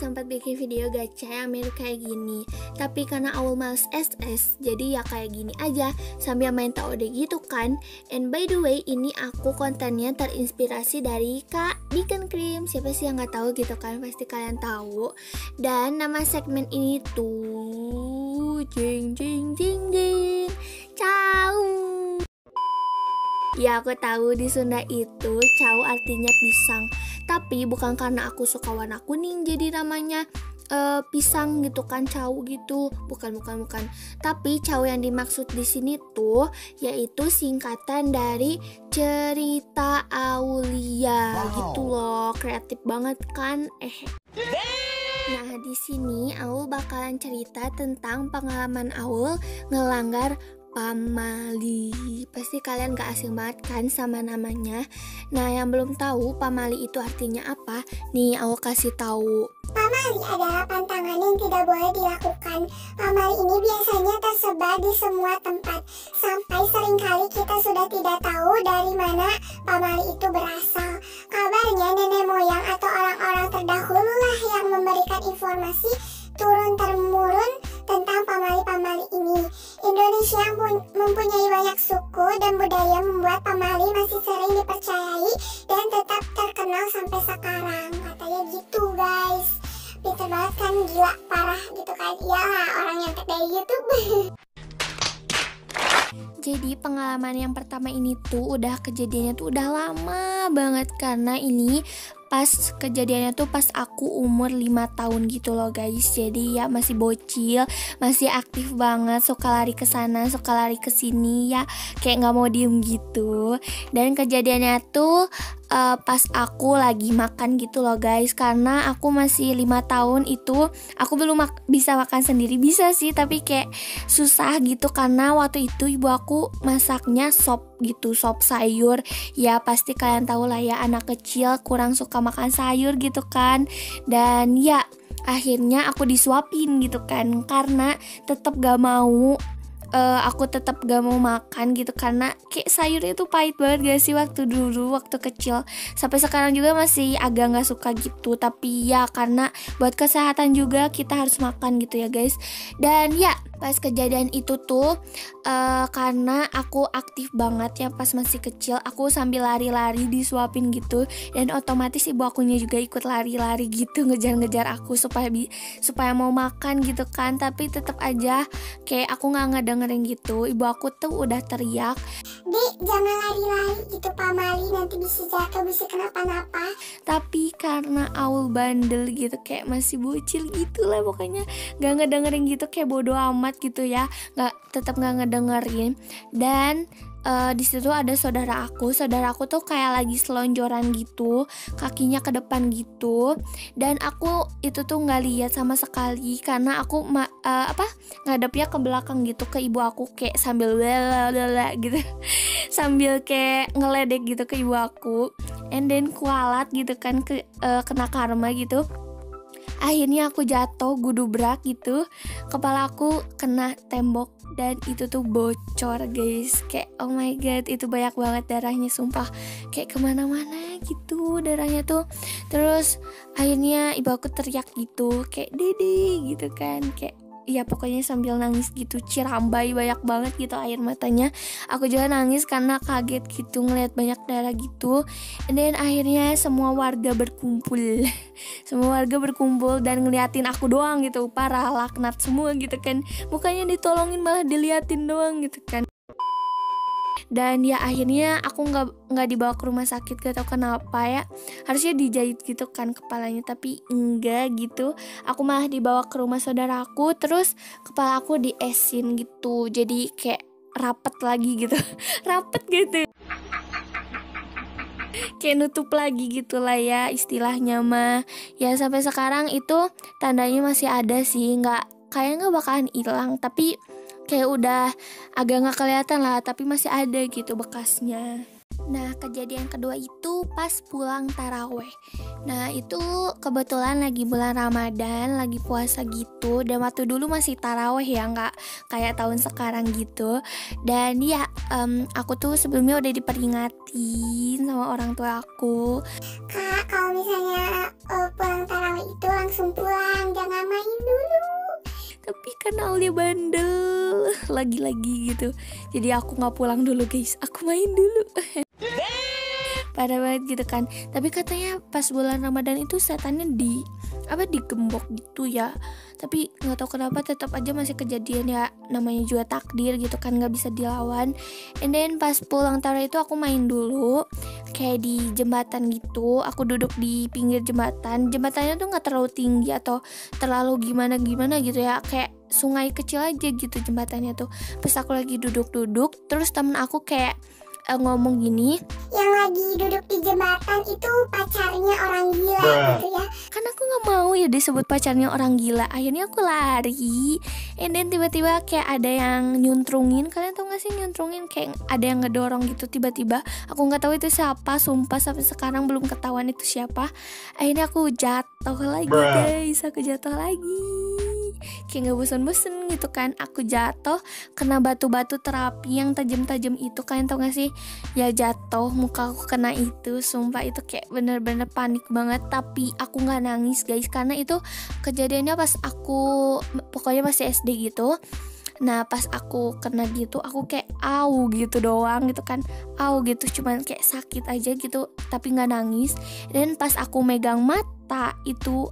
sempat bikin video gacha yang mirip kayak gini, tapi karena Aul males SS, jadi ya kayak gini aja sambil main TOD gitu kan. And by the way, ini aku kontennya terinspirasi dari Kak Beacon Cream. Siapa sih yang nggak tahu gitu kan, pasti kalian tahu. Dan nama segmen ini tuh jing jing jing jing Cau. Ya aku tahu di Sunda itu cau artinya pisang, tapi bukan karena aku suka warna kuning jadi namanya pisang gitu kan, cau gitu. Bukan. Tapi cau yang dimaksud di sini tuh yaitu singkatan dari cerita Aulia gitu loh. Kreatif banget kan? Nah, di sini Aul bakalan cerita tentang pengalaman Aul ngelanggar pamali. Pasti kalian gak asing banget kan sama namanya. Nah, yang belum tahu pamali itu artinya apa, nih Aul kasih tahu. Pamali adalah pantangan yang tidak boleh dilakukan. Pamali ini biasanya tersebar di semua tempat, sampai seringkali kita sudah tidak tahu dari mana pamali itu berasal. Kabarnya nenek moyang atau orang-orang terdahulu lah yang memberikan informasi turun-temurun tentang pamali-pamali ini. Indonesia mempunyai banyak suku dan budaya membuat pamali masih sering dipercayai dan tetap terkenal sampai sekarang. Katanya gitu guys. Pinter banget kan, gila, parah gitu kan. Iyalah, orang yang dari YouTube. Jadi pengalaman yang pertama ini tuh kejadiannya tuh udah lama banget, karena ini pas kejadiannya tuh pas aku umur 5 tahun gitu loh guys. Jadi ya masih bocil, masih aktif banget, suka lari ke sana, suka lari ke sini, ya kayak nggak mau diem gitu. Dan kejadiannya tuh pas aku lagi makan gitu loh guys, karena aku masih 5 tahun itu aku belum bisa makan sendiri. Bisa sih, tapi kayak susah gitu karena waktu itu ibu aku masaknya sop gitu, sop sayur. Ya pasti kalian tahu lah ya, anak kecil kurang suka makan sayur gitu kan. Dan ya akhirnya aku disuapin gitu kan, karena tetap gak mau aku tetap gak mau makan gitu, karena kayak sayurnya tuh pahit banget gak sih waktu dulu, waktu kecil. Sampai sekarang juga masih agak gak suka gitu, tapi ya karena buat kesehatan juga kita harus makan gitu ya guys. Dan ya pas kejadian itu tuh karena aku aktif banget ya pas masih kecil, aku sambil lari-lari disuapin gitu, dan otomatis ibu akunya juga ikut lari-lari gitu, ngejar-ngejar aku supaya mau makan gitu kan. Tapi tetap aja kayak aku nggak ngedengerin gitu. Ibu aku tuh udah teriak, "Dek, jangan lari-lari gitu pamali, nanti bisa jatuh, bisa kenapa-napa." Tapi karena Aul bandel gitu, kayak masih bocil gitu lah pokoknya, nggak ngedengerin gitu, kayak bodo amat gitu ya, tetap nggak ngedengerin. Dan di situ ada saudara aku tuh kayak lagi selonjoran gitu, kakinya ke depan gitu, dan aku itu tuh nggak lihat sama sekali karena aku ngadepnya ke belakang gitu ke ibu aku, kayak sambil gitu sambil kayak ngeledek gitu ke ibu aku, and then kualat gitu kan, kena karma gitu. Akhirnya aku jatuh gudubrak gitu, kepala aku kena tembok dan itu tuh bocor guys. Kayak oh my god, itu banyak banget darahnya, sumpah kayak kemana-mana gitu darahnya tuh. Terus akhirnya ibu aku teriak gitu, kayak dede gitu kan, kayak ya pokoknya sambil nangis gitu, cirambai banyak banget gitu air matanya. Aku juga nangis karena kaget gitu ngeliat banyak darah gitu. Dan akhirnya semua warga berkumpul dan ngeliatin aku doang gitu. Parah, laknat semua gitu kan, mukanya ditolongin malah diliatin doang gitu kan. Dan ya akhirnya aku nggak dibawa ke rumah sakit, gak tau kenapa ya, harusnya dijahit gitu kan kepalanya, tapi enggak gitu. Aku malah dibawa ke rumah saudaraku, terus kepala aku diesin gitu, jadi kayak rapet lagi gitu rapet gitu, kayak nutup lagi gitu lah ya istilahnya mah. Ya sampai sekarang itu tandanya masih ada sih, kayaknya nggak bakalan hilang, tapi kayak udah agak nggak kelihatan lah, tapi masih ada gitu bekasnya. Nah, kejadian kedua itu pas pulang taraweh. Nah, itu kebetulan lagi bulan Ramadan, lagi puasa gitu. Dan waktu dulu masih taraweh ya, nggak kayak tahun sekarang gitu. Dan ya, aku tuh sebelumnya udah diperingatin sama orang tua aku. Kak, kalau misalnya pulang tarawih itu langsung pulang, jangan main dulu. Tapi kan Aulia bandel lagi-lagi gitu. Jadi aku nggak pulang dulu guys, aku main dulu. Parah banget gitu kan. Tapi katanya pas bulan Ramadan itu setannya digembok gitu ya. Tapi nggak tahu kenapa tetap aja masih kejadian ya, namanya juga takdir gitu kan, nggak bisa dilawan. And then pas pulang tarawih itu aku main dulu kayak di jembatan gitu. Aku duduk di pinggir jembatan. Jembatannya tuh nggak terlalu tinggi atau terlalu gimana gitu ya, kayak sungai kecil aja gitu jembatannya tuh. Pas aku lagi duduk-duduk, terus temen aku kayak ngomong gini, Yang lagi duduk di jembatan itu pacarnya orang gila gitu ya. kan aku nggak mau ya disebut pacarnya orang gila. Akhirnya aku lari, and then tiba-tiba kayak ada yang nyuntrungin. Kalian tau gak sih nyuntrungin? Kayak ada yang ngedorong gitu tiba-tiba. Aku nggak tahu itu siapa, sumpah sampai sekarang belum ketahuan itu siapa. Akhirnya aku jatuh lagi guys, aku jatuh lagi. Kayak gak bosan-bosan gitu kan. Aku jatuh kena batu-batu terapi yang tajam-tajam itu. Kalian tau gak sih? Ya jatuh, muka aku kena itu. Sumpah itu kayak bener-bener panik banget. Tapi aku gak nangis guys, karena itu kejadiannya pas aku pokoknya masih SD gitu. Nah pas aku kena gitu, aku kayak au gitu doang gitu kan. Au gitu, cuman kayak sakit aja gitu, tapi gak nangis. Dan pas aku megang mata itu,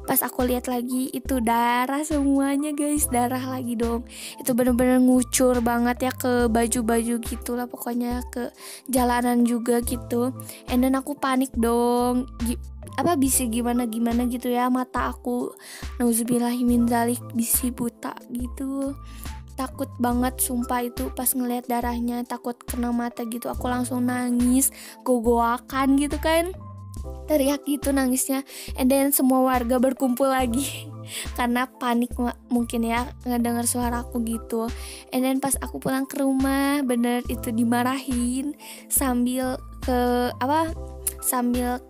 pas aku lihat lagi itu darah semuanya guys, darah lagi dong. Itu bener-bener ngucur banget ya ke baju-baju gitu lah, pokoknya ke jalanan juga gitu. And then aku panik dong, bisa gimana gitu ya, mata aku nauzubillahimin dzalik bisi buta gitu. Takut banget sumpah itu pas ngelihat darahnya, takut kena mata gitu. Aku langsung nangis gogoakan gitu kan, teriak gitu nangisnya. And then semua warga berkumpul lagi karena panik mungkin ya ngedenger suara aku gitu. And then pas aku pulang ke rumah, bener itu dimarahin sambil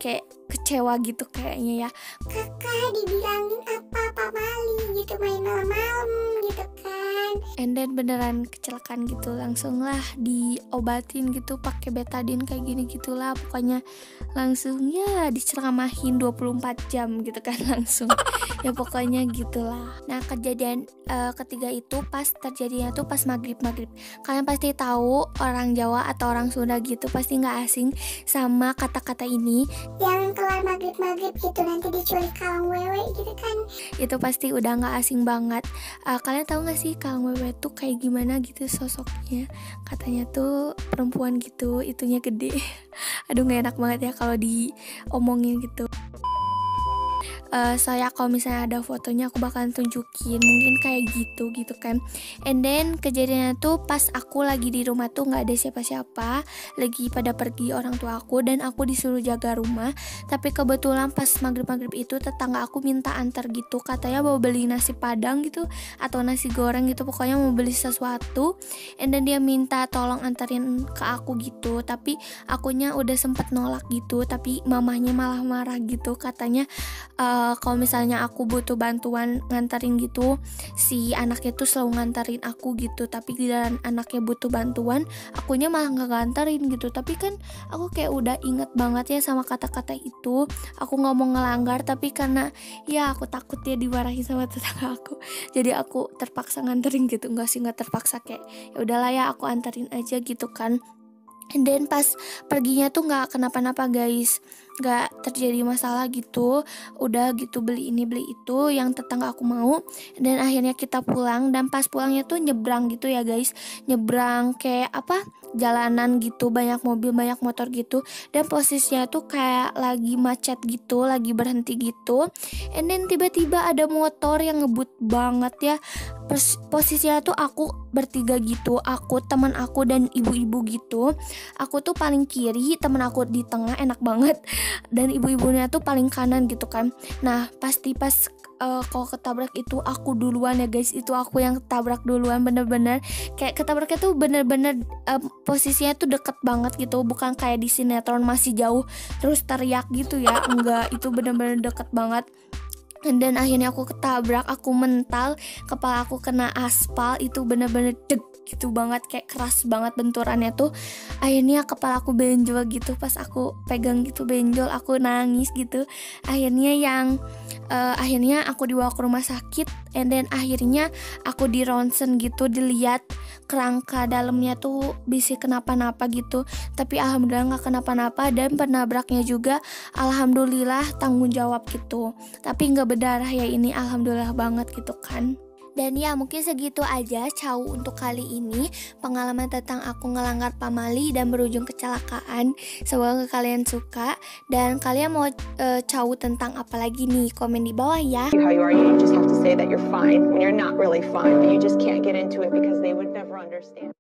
kayak kecewa gitu kayaknya ya. Kakak dibilangin apa Pak Mali gitu, main malam-malam gitu kan. And then beneran kecelakaan gitu, langsung lah diobatin gitu pakai betadine kayak gini gitulah. Pokoknya langsung ya diceramahin 24 jam gitu kan langsung. Ya pokoknya gitulah. Nah kejadian ketiga itu terjadinya tuh pas maghrib. Kalian pasti tahu orang Jawa atau orang Sunda gitu pasti nggak asing sama kata-kata ini. Yang keluar maghrib gitu nanti diculik kalang wewe gitu kan. Itu pasti udah nggak asing banget. Kalian tahu nggak sih kalang wewe tuh kayak gimana gitu sosoknya? Katanya tuh perempuan gitu, itunya gede. Aduh nggak enak banget ya kalau diomongin gitu. Saya kalau misalnya ada fotonya aku bakalan tunjukin, mungkin kayak gitu kan. And then kejadiannya tuh pas aku lagi di rumah tuh nggak ada siapa-siapa, lagi pada pergi orang tua aku dan aku disuruh jaga rumah. Tapi kebetulan pas maghrib itu tetangga aku minta antar gitu, katanya mau beli nasi padang gitu atau nasi goreng gitu, pokoknya mau beli sesuatu. And then dia minta tolong antarin ke aku gitu, tapi akunya udah sempet nolak gitu. Tapi mamahnya malah marah gitu, katanya kalau misalnya aku butuh bantuan nganterin gitu, si anaknya tuh selalu nganterin aku gitu. Tapi giliran anaknya butuh bantuan, akunya malah nggak nganterin gitu. Tapi kan aku kayak udah inget banget ya sama kata-kata itu. Aku nggak mau ngelanggar, tapi karena ya aku takut dia dimarahin sama tetangga aku, jadi aku terpaksa nganterin gitu. Nggak terpaksa, kayak ya udahlah ya aku anterin aja gitu kan. And then pas perginya tuh nggak kenapa-napa guys, nggak terjadi masalah gitu. Udah gitu beli ini beli itu yang tetangga aku mau. Dan akhirnya kita pulang, dan pas pulangnya tuh nyebrang gitu ya guys, nyebrang kayak jalanan gitu, banyak mobil banyak motor gitu. Dan posisinya tuh kayak lagi macet gitu, lagi berhenti gitu. And then tiba-tiba ada motor yang ngebut banget ya. Posisinya tuh aku bertiga gitu, aku, teman aku, dan ibu-ibu gitu. Aku tuh paling kiri, temen aku di tengah, enak banget. Dan ibu-ibunya tuh paling kanan gitu kan. Nah pas kalau ketabrak itu aku duluan ya guys, itu aku yang ketabrak duluan, bener-bener kayak ketabraknya tuh bener-bener posisinya tuh deket banget gitu, bukan kayak di sinetron masih jauh terus teriak gitu ya, enggak, itu bener-bener deket banget. Dan akhirnya aku ketabrak, aku mental, kepala aku kena aspal, itu bener-bener deg gitu banget, kayak keras banget benturannya tuh. Akhirnya kepala aku benjol gitu, pas aku pegang gitu benjol, aku nangis gitu. Akhirnya aku dibawa ke rumah sakit, and then akhirnya aku di ronsen gitu, dilihat kerangka dalamnya tuh bisa kenapa-napa gitu, tapi alhamdulillah nggak kenapa-napa, dan penabraknya juga alhamdulillah tanggung jawab gitu, tapi nggak berdarah ya, ini alhamdulillah banget gitu kan. Dan ya mungkin segitu aja Cau untuk kali ini, pengalaman tentang aku ngelanggar pamali dan berujung kecelakaan. Semoga kalian suka, dan kalian mau Cau tentang apa lagi nih, komen di bawah ya. How you are, you just have to say that you're fine when you're not really fine, but you just can't get into it because they would never understand.